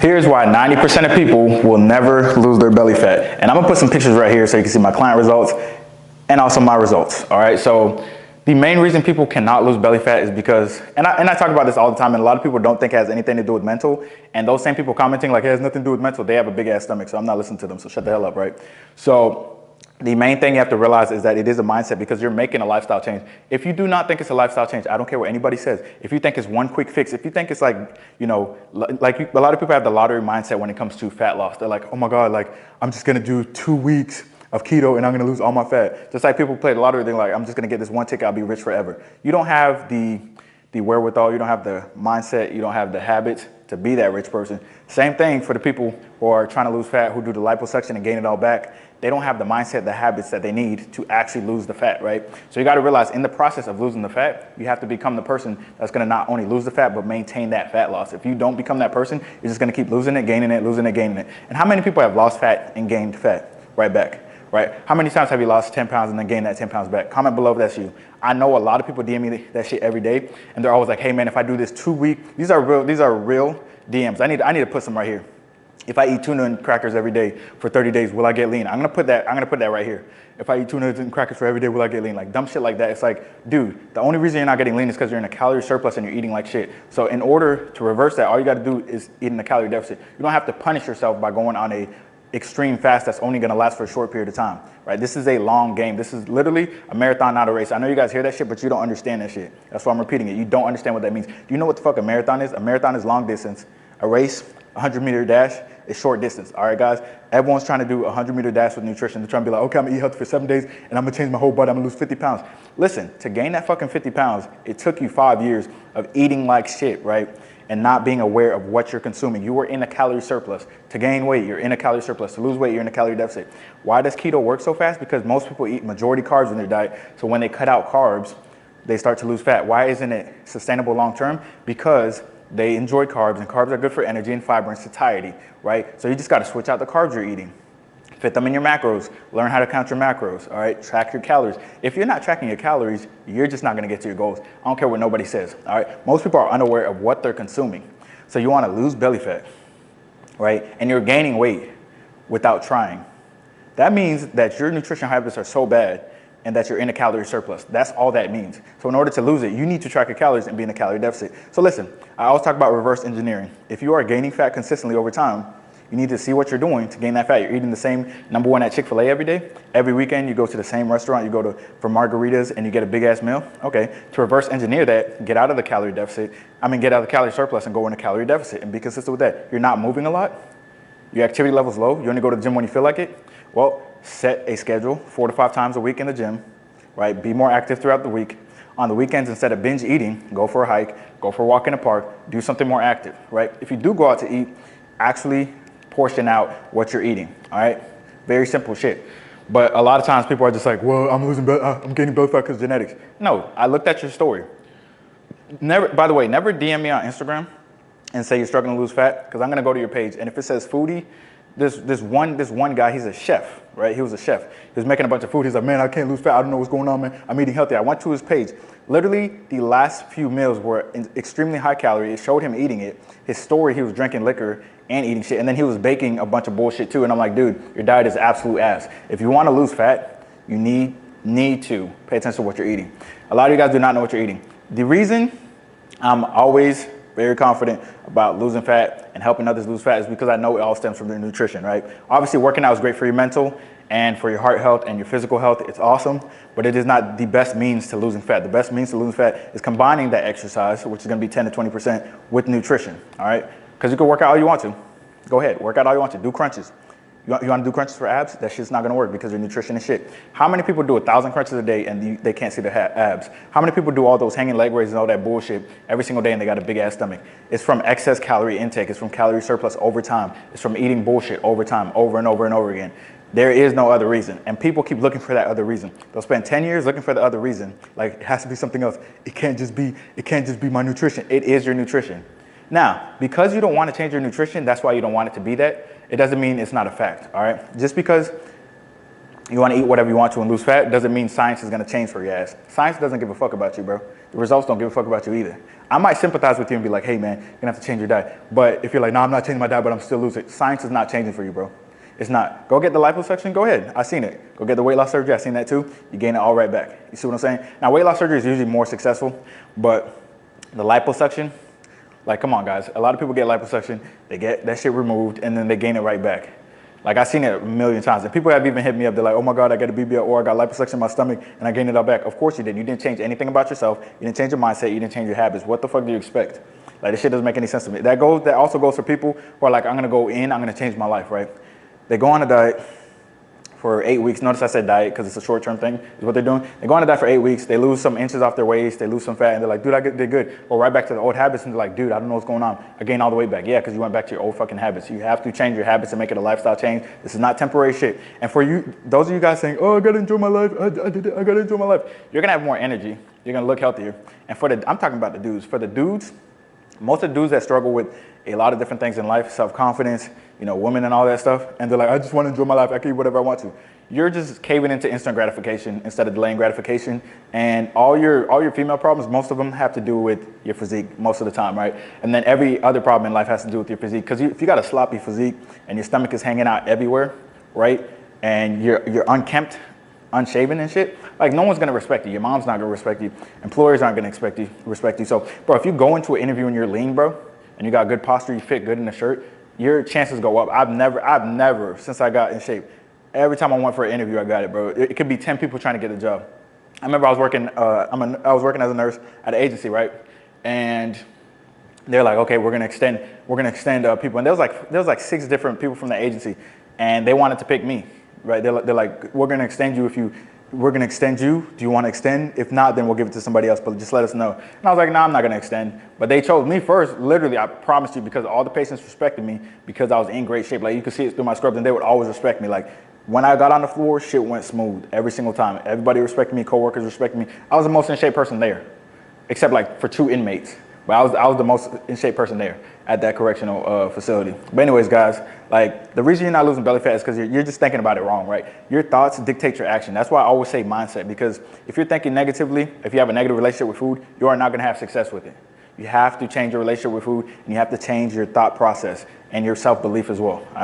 Here's why 90% of people will never lose their belly fat. And I'm gonna put some pictures right here so you can see my client results and also my results, all right? So the main reason people cannot lose belly fat is because, and I talk about this all the time, and a lot of people don't think it has anything to do with mental, and those same people commenting like it has nothing to do with mental, they have a big ass stomach, so I'm not listening to them, so shut the hell up, right? So the main thing you have to realize is that it is a mindset because you're making a lifestyle change. If you do not think it's a lifestyle change, I don't care what anybody says. If you think it's one quick fix, if you think it's like, you know, like a lot of people have the lottery mindset when it comes to fat loss. They're like, oh my God, like I'm just gonna do 2 weeks of keto and I'm gonna lose all my fat. Just like people play the lottery, they're like, I'm just gonna get this one ticket, I'll be rich forever. You don't have the wherewithal, you don't have the mindset, you don't have the habits to be that rich person. Same thing for the people who are trying to lose fat, who do the liposuction and gain it all back. They don't have the mindset, the habits that they need to actually lose the fat, right? So you gotta realize in the process of losing the fat, you have to become the person that's gonna not only lose the fat, but maintain that fat loss. If you don't become that person, you're just gonna keep losing it, gaining it, losing it, gaining it. And how many people have lost fat and gained fat right back, right? How many times have you lost 10 pounds and then gained that 10 pounds back? Comment below if that's you. I know a lot of people DM me that shit every day, and they're always like, hey man, if I do this 2 week, these are real DMs. I need to put some right here. If I eat tuna and crackers every day for 30 days, will I get lean? I'm gonna put that right here. If I eat tuna and crackers for every day, will I get lean? Like dumb shit like that. It's like, dude, the only reason you're not getting lean is because you're in a calorie surplus and you're eating like shit. So in order to reverse that, all you gotta do is eat in a calorie deficit. You don't have to punish yourself by going on a extreme fast that's only gonna last for a short period of time, right? This is a long game. This is literally a marathon, not a race. I know you guys hear that shit, but you don't understand that shit. That's why I'm repeating it. You don't understand what that means. Do you know what the fuck a marathon is? A marathon is long distance. A race, 100-meter dash, is short distance. All right, guys? Everyone's trying to do a 100-meter dash with nutrition. They're trying to be like, okay, I'm gonna eat healthy for 7 days and I'm gonna change my whole body. I'm gonna lose 50 pounds. Listen, to gain that fucking 50 pounds, it took you 5 years of eating like shit, right? And not being aware of what you're consuming. You were in a calorie surplus. To gain weight, you're in a calorie surplus. To lose weight, you're in a calorie deficit. Why does keto work so fast? Because most people eat majority carbs in their diet. So when they cut out carbs, they start to lose fat. Why isn't it sustainable long term? Because they enjoy carbs, and carbs are good for energy and fiber and satiety, right? So you just gotta switch out the carbs you're eating. Fit them in your macros. Learn how to count your macros, all right? Track your calories. If you're not tracking your calories, you're just not gonna get to your goals. I don't care what nobody says, all right? Most people are unaware of what they're consuming. So you wanna lose belly fat, right? And you're gaining weight without trying. That means that your nutrition habits are so bad and that you're in a calorie surplus. That's all that means. So in order to lose it, you need to track your calories and be in a calorie deficit. So listen, I always talk about reverse engineering. If you are gaining fat consistently over time, you need to see what you're doing to gain that fat. You're eating the same number one at Chick-fil-A every day. Every weekend, you go to the same restaurant. You go for margaritas and you get a big ass meal. Okay, to reverse engineer that, get out of the calorie deficit. Get out of the calorie surplus and go in a calorie deficit and be consistent with that. You're not moving a lot. Your activity level's low. You only go to the gym when you feel like it. Well, set a schedule 4 to 5 times a week in the gym, right? Be more active throughout the week. On the weekends, instead of binge eating, go for a hike, go for a walk in the park, do something more active, right? If you do go out to eat, actually portion out what you're eating, all right? Very simple shit. But a lot of times people are just like, well, I'm gaining belly fat because genetics. No, I looked at your story. By the way, never DM me on Instagram and say you're struggling to lose fat, because I'm gonna go to your page, and if it says foodie, this one guy, he's a chef, right? He was a chef. He was making a bunch of food. He's like, man, I can't lose fat. I don't know what's going on, man. I'm eating healthy. I went to his page. Literally, the last few meals were extremely high calorie. It showed him eating it. His story, he was drinking liquor and eating shit. And then he was baking a bunch of bullshit too. And I'm like, dude, your diet is absolute ass. If you want to lose fat, you need to pay attention to what you're eating. A lot of you guys do not know what you're eating. The reason I'm always very confident about losing fat and helping others lose fat is because I know it all stems from their nutrition, right? Obviously, working out is great for your mental and for your heart health and your physical health. It's awesome, but it is not the best means to losing fat. The best means to losing fat is combining that exercise, which is gonna be 10 to 20%, with nutrition, all right? Because you can work out all you want to. Go ahead, work out all you want to. Do crunches. You want to do crunches for abs? That shit's not going to work because your nutrition is shit. How many people do 1,000 crunches a day and they can't see their abs? How many people do all those hanging leg raises and all that bullshit every single day and they got a big ass stomach? It's from excess calorie intake. It's from calorie surplus over time. It's from eating bullshit over time, over and over and over again. There is no other reason. And people keep looking for that other reason. They'll spend 10 years looking for the other reason. Like, it has to be something else. It can't just be my nutrition. It is your nutrition. Now, because you don't want to change your nutrition, that's why you don't want it to be that. It doesn't mean it's not a fact, all right? Just because You want to eat whatever you want to and lose fat, doesn't mean science is going to change for your ass. Science doesn't give a fuck about you, bro. The results don't give a fuck about you either. I might sympathize with you and be like, hey man, you're going to have to change your diet. But if you're like, no, I'm not changing my diet, but I'm still losing, science is not changing for you, bro. It's not. Go get the liposuction, go ahead. I seen it. Go get the weight loss surgery, I seen that too. You gain it all right back. You see what I'm saying? Now, weight loss surgery is usually more successful, but the liposuction, like, come on, guys. A lot of people get liposuction, they get that shit removed, and then they gain it right back. Like, I've seen it a million times. And people have even hit me up. They're like, oh my God, I got a BBL, or I got liposuction in my stomach, and I gained it all back. Of course you did. You didn't change anything about yourself. You didn't change your mindset. You didn't change your habits. What the fuck do you expect? Like, this shit doesn't make any sense to me. That also goes for people who are like, I'm going to go in, I'm going to change my life, right? They go on a diet for 8 weeks. Notice I said diet because it's a short-term thing is what they're doing. They go on a diet for 8 weeks. They lose some inches off their waist. They lose some fat. And they're like, dude, I did good. Or right back to the old habits. And they're like, dude, I don't know what's going on. I gained all the weight back. Yeah, because you went back to your old fucking habits. You have to change your habits and make it a lifestyle change. This is not temporary shit. And for you, those of you guys saying, oh, I got to enjoy my life. I did it. I got to enjoy my life. You're going to have more energy. You're going to look healthier. And I'm talking about the dudes. For the dudes, most of the dudes that struggle with a lot of different things in life, self-confidence, women and all that stuff, and they're like, I just want to enjoy my life. I can eat whatever I want to. You're just caving into instant gratification instead of delaying gratification. And all your female problems, most of them have to do with your physique most of the time, right? And then every other problem in life has to do with your physique. Because if you got a sloppy physique and your stomach is hanging out everywhere, right? And you're unkempt, unshaven and shit, like no one's gonna respect you. Your mom's not gonna respect you. Employers aren't gonna respect you. So, bro, if you go into an interview and you're lean, bro, and you got good posture, you fit good in the shirt, your chances go up. I've never, since I got in shape, every time I went for an interview, I got it, bro. It could be 10 people trying to get a job. I remember I was working, I was working as a nurse at an agency, right? And they're like, okay, we're gonna extend people. And there was like 6 different people from the agency, and they wanted to pick me, right? They're like, we're gonna extend you we're gonna extend you. Do you want to extend? If not, then we'll give it to somebody else, but just let us know. And I was like, no, I'm not gonna extend. But they chose me first, literally, I promise you, because all the patients respected me because I was in great shape. Like, you could see it through my scrubs, and they would always respect me. Like, when I got on the floor, shit went smooth every single time. Everybody respected me, coworkers respected me. I was the most in shape person there, except like for 2 inmates. But I was the most in shape person there at that correctional facility. But anyways, guys, like the reason you're not losing belly fat is because you're just thinking about it wrong, right? Your thoughts dictate your action. That's why I always say mindset, because if you're thinking negatively, if you have a negative relationship with food, you are not gonna have success with it. You have to change your relationship with food, and you have to change your thought process and your self-belief as well.